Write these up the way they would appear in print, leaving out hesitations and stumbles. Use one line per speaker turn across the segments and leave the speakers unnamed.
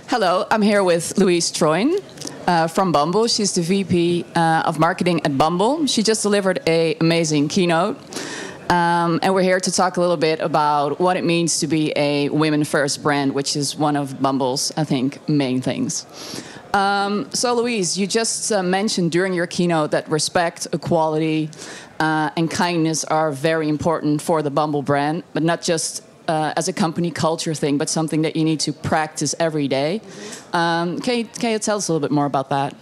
Hello, I'm here with Louise Troen from Bumble. She's the VP of Marketing at Bumble. She just delivered an amazing keynote. And we're here to talk a little bit about what it means to be a women-first brand, which is one of Bumble's, I think, main things. So, Louise, you just mentioned during your keynote that respect, equality, and kindness are very important for the Bumble brand, but not just as a company culture thing, but something that you need to practice every day. Can you tell us a little bit more about that?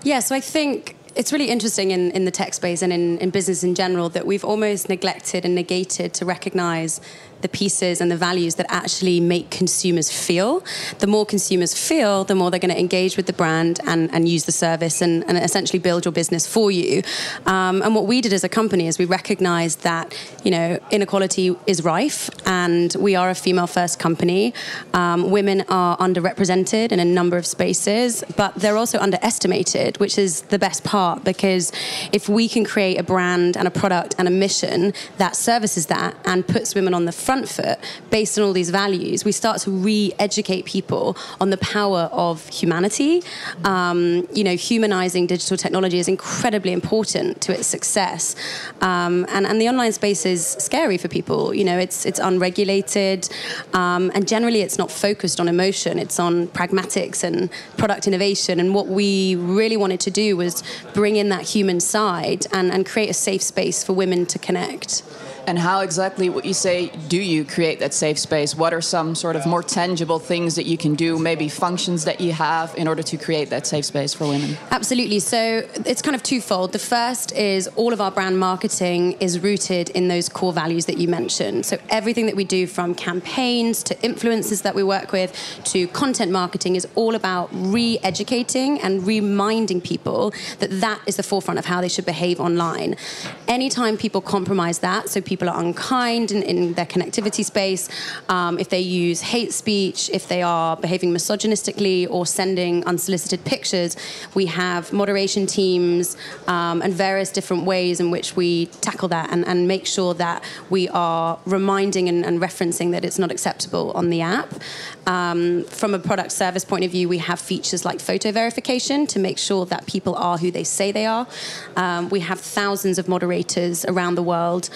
Yeah, so I think it's really interesting in the tech space and in business in general that we've almost neglected and negated to recognize the pieces and the values that actually make consumers feel. The more consumers feel, the more they're going to engage with the brand and use the service and essentially build your business for you. And what we did as a company is we recognized that, inequality is rife and we are a female-first company. Women are underrepresented in a number of spaces, but they're also underestimated, which is the best part, because if we can create a brand and a product and a mission that services that and puts women on the front foot based on all these values, we start to re-educate people on the power of humanity. Humanizing digital technology is incredibly important to its success. And the online space is scary for people. It's unregulated, and generally it's not focused on emotion. It's on pragmatics and product innovation. And what we really wanted to do was bring in that human side and create a safe space for women to connect.
And how exactly would you say do you create that safe space? What are some sort of more tangible things that you can do, maybe functions that you have in order to create that safe space for women?
Absolutely. So it's kind of twofold. The first is all of our brand marketing is rooted in those core values that you mentioned. So everything that we do, from campaigns to influencers that we work with to content marketing, is all about re-educating and reminding people that that is the forefront of how they should behave online. Anytime people compromise that, so people are unkind in their connectivity space, if they use hate speech, if they are behaving misogynistically or sending unsolicited pictures, we have moderation teams and various different ways in which we tackle that and make sure that we are reminding and referencing that it's not acceptable on the app. From a product service point of view, we have features like photo verification to make sure that people are who they say they are. We have thousands of moderators around the world,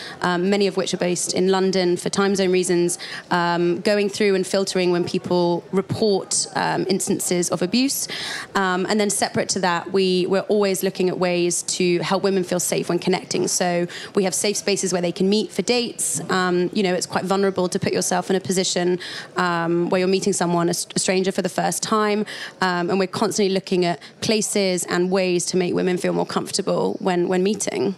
many of which are based in London for time zone reasons, going through and filtering when people report instances of abuse. And then separate to that, we're always looking at ways to help women feel safe when connecting. So we have safe spaces where they can meet for dates. It's quite vulnerable to put yourself in a position where you're meeting someone, a stranger, for the first time. And we're constantly looking at places and ways to make women feel more comfortable when meeting.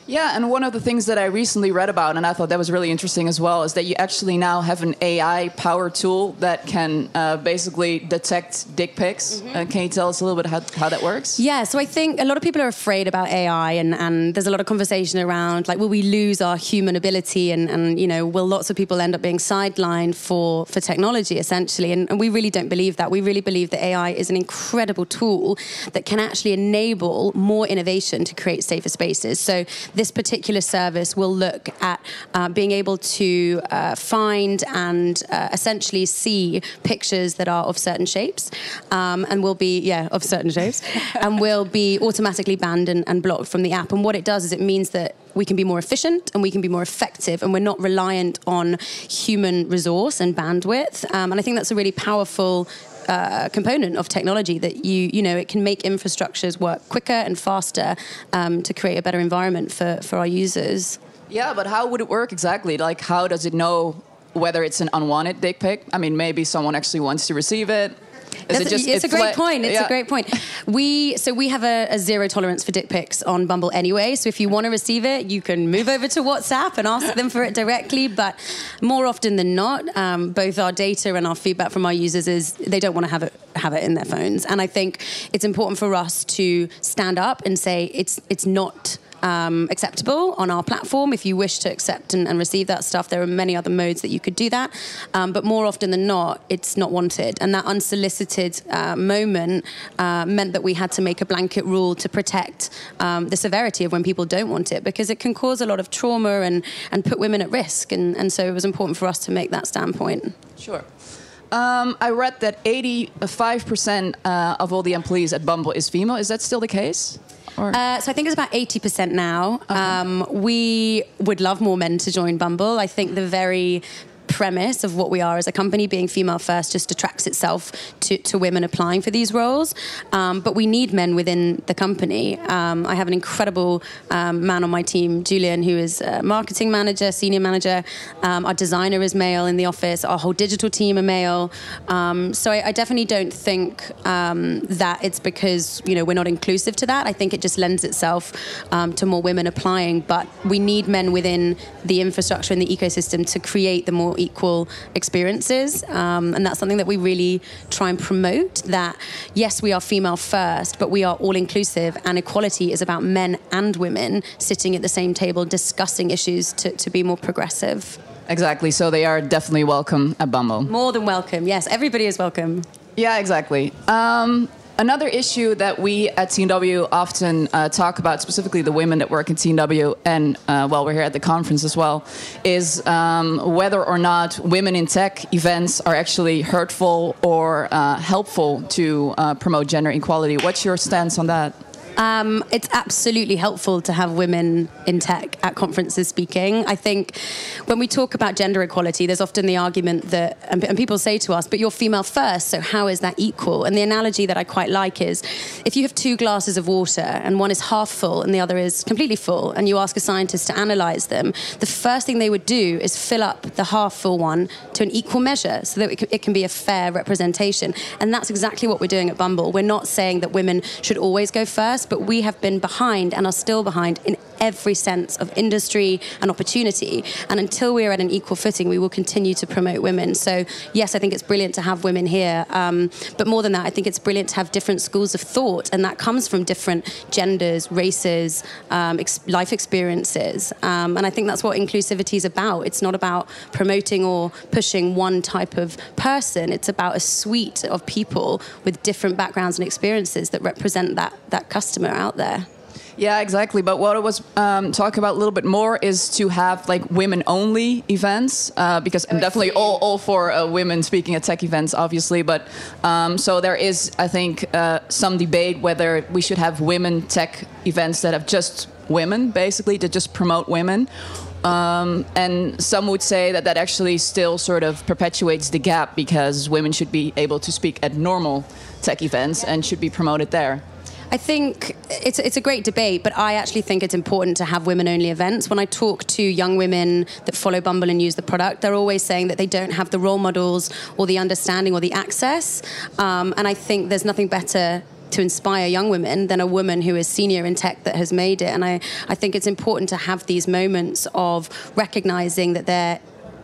Yeah, and one of the things that I recently read about, and I thought that was really interesting as well, is that you actually now have an AI-powered tool that can basically detect dick pics.
Mm-hmm.
Can you tell us a little bit how that works?
Yeah, so I think a lot of people are afraid about AI, and there's a lot of conversation around, like, will we lose our human ability, and will lots of people end up being sidelined for technology, essentially? And we really don't believe that. We really believe that AI is an incredible tool that can actually enable more innovation to create safer spaces. So this particular service will look at being able to find and essentially see pictures that are of certain shapes and will be, of certain shapes, and will be automatically banned and blocked from the app. And what it does is it means that we can be more efficient and we can be more effective, and we're not reliant on human resource and bandwidth. And I think that's a really powerful component of technology, that it can make infrastructures work quicker and faster to create a better environment for our users.
Yeah, but how would it work exactly? Like, how does it know whether it's an unwanted dick pic? I mean, maybe someone actually wants to receive it.
It's a great point. It's a great point. We have a zero tolerance for dick pics on Bumble anyway. So if you want to receive it, you can move over to WhatsApp and ask them for it directly. But more often than not, both our data and our feedback from our users is they don't want to have it in their phones. And I think it's important for us to stand up and say it's not acceptable on our platform. If you wish to accept and receive that stuff, there are many other modes that you could do that. But more often than not, it's not wanted. And that unsolicited moment meant that we had to make a blanket rule to protect the severity of when people don't want it, because it can cause a lot of trauma and put women at risk. And so it was important for us to make that standpoint.
Sure. I read that 85% of all the employees at Bumble is female. Is that still the case?
So I think it's about 80% now.
Okay.
We would love more men to join Bumble. I think the very premise of what we are as a company, being female first, just attracts itself to women applying for these roles. But we need men within the company. I have an incredible man on my team, Julian, who is a marketing manager, senior manager. Our designer is male in the office. Our whole digital team are male. So I definitely don't think that it's because we're not inclusive to that. I think it just lends itself to more women applying. But we need men within the infrastructure and the ecosystem to create the more equal experiences, and that's something that we really try and promote, that yes, we are female first, but we are all inclusive, and equality is about men and women sitting at the same table discussing issues to be more progressive.
Exactly, so they are definitely welcome at Bumble.
More than welcome, yes, everybody is welcome.
Yeah, exactly. Another issue that we at TNW often talk about, specifically the women that work at TNW, and we're here at the conference as well, is whether or not women in tech events are actually hurtful or helpful to promote gender equality. What's your stance on that?
It's absolutely helpful to have women in tech at conferences speaking. I think when we talk about gender equality, there's often the argument that, and people say to us, but you're female first, so how is that equal? And the analogy that I quite like is, if you have two glasses of water and one is half full and the other is completely full, and you ask a scientist to analyze them, the first thing they would do is fill up the half full one to an equal measure so that it can be a fair representation. And that's exactly what we're doing at Bumble. We're not saying that women should always go first, but we have been behind and are still behind in every sense of industry and opportunity. And until we are at an equal footing, we will continue to promote women. So yes, I think it's brilliant to have women here. But more than that, I think it's brilliant to have different schools of thought. And that comes from different genders, races, life experiences. And I think that's what inclusivity is about. It's not about promoting or pushing one type of person. It's about a suite of people with different backgrounds and experiences that represent that customer out there.
Yeah, exactly. But what I was talking about a little bit more is to have like women-only events, because I'm definitely all for women speaking at tech events, obviously. But so there is, I think, some debate whether we should have women tech events that have just women, basically, to just promote women. And some would say that actually still sort of perpetuates the gap, because women should be able to speak at normal tech events and should be promoted there.
I think it's a great debate, but I actually think it's important to have women-only events. When I talk to young women that follow Bumble and use the product, they're always saying that they don't have the role models or the understanding or the access. And I think there's nothing better to inspire young women than a woman who is senior in tech that has made it. And I think it's important to have these moments of recognizing that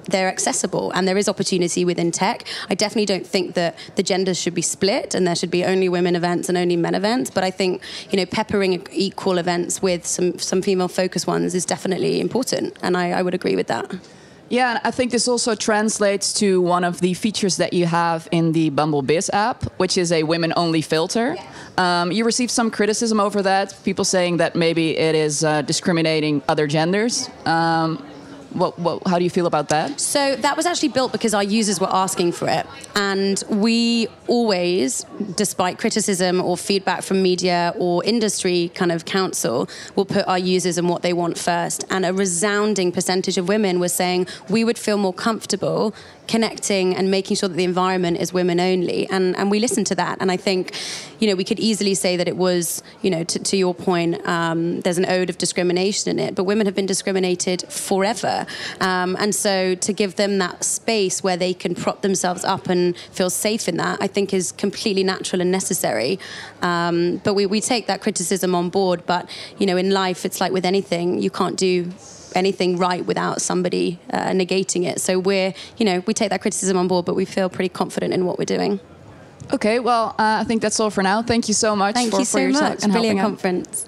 they're accessible and there is opportunity within tech. I definitely don't think that the genders should be split and there should be only women events and only men events, but I think peppering equal events with some female focused ones is definitely important, and I would agree with that.
Yeah, and I think this also translates to one of the features that you have in the Bumble Biz app, which is a women-only filter. Yeah. You received some criticism over that, people saying that maybe it is discriminating other genders. How do you feel about that?
So that was actually built because our users were asking for it. And we always, despite criticism or feedback from media or industry kind of council, will put our users and what they want first. And a resounding percentage of women were saying we would feel more comfortable connecting and making sure that the environment is women only. And we listened to that. And I think, we could easily say that it was, to your point, there's an ode of discrimination in it. But women have been discriminated forever. And so to give them that space where they can prop themselves up and feel safe in that, I think is completely natural and necessary. But we take that criticism on board. But, in life, it's like with anything, you can't do anything right without somebody negating it. So we take that criticism on board, but we feel pretty confident in what we're doing.
Okay, well, I think that's all for now. Thank you so much
for your talk and
brilliant
conference.